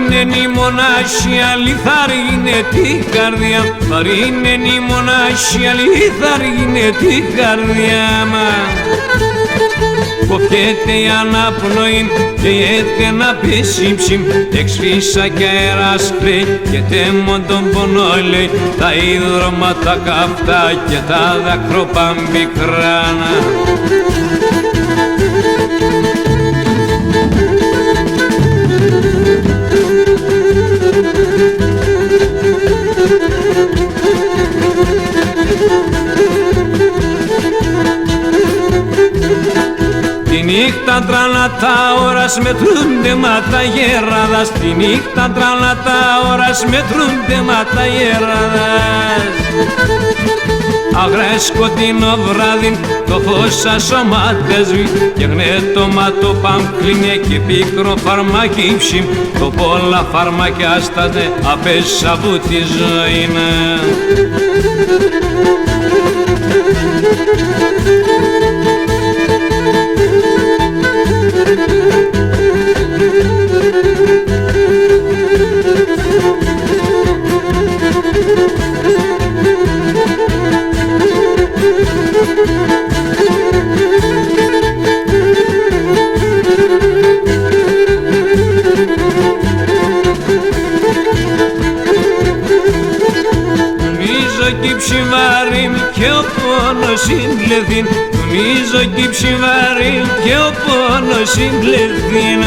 Βαρύνενη μονάχη αληθάρινε την καρδιά, βαρύνενη μονάχη αληθάρινε την καρδιά μας. Κοφιέται η αναπνοή και έτε να πέσει ψημ, εξφύσα και αέρας κλαίει και τέμον τον πονό λέει, τα ίδρωματα καυτά και τα δακροπαμπικράνα. Τη νύχτα τραλά τα ώρας μετρούνται μα τα γέραδας, τη νύχτα τραλά τα ώρας μετρούνται μα τα γέραδας. Αγρές σκοτεινό βράδυ το φως σας σωμάτεσβη και γνέτομα το παμφλίνε και πίκρο φαρμάκι ψημ, το πολλά φαρμακιά στάτε απέσα από τη ζωή. Κι ψιβάριν και ο πόνος συμπλεθήν, τονίζω κι ψιβάριν και ο πόνος συμπλεθήν.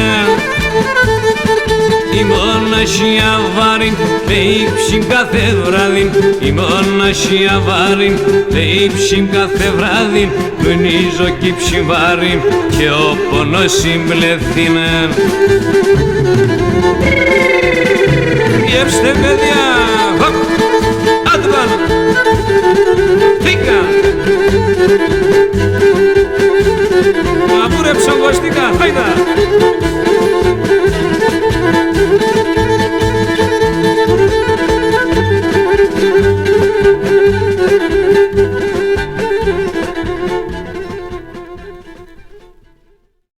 Η μοναχία βάριν λέει ψιν κάθε βράδυ, η μοναχία βάριν λέει ψιν κάθε βράδυ, τονίζω κι ψιβάριν και ο πόνος συμπλεθήν. Διέψτε παιδιά! Φύγα! Αμούρε ψογωστικά, φάιντα!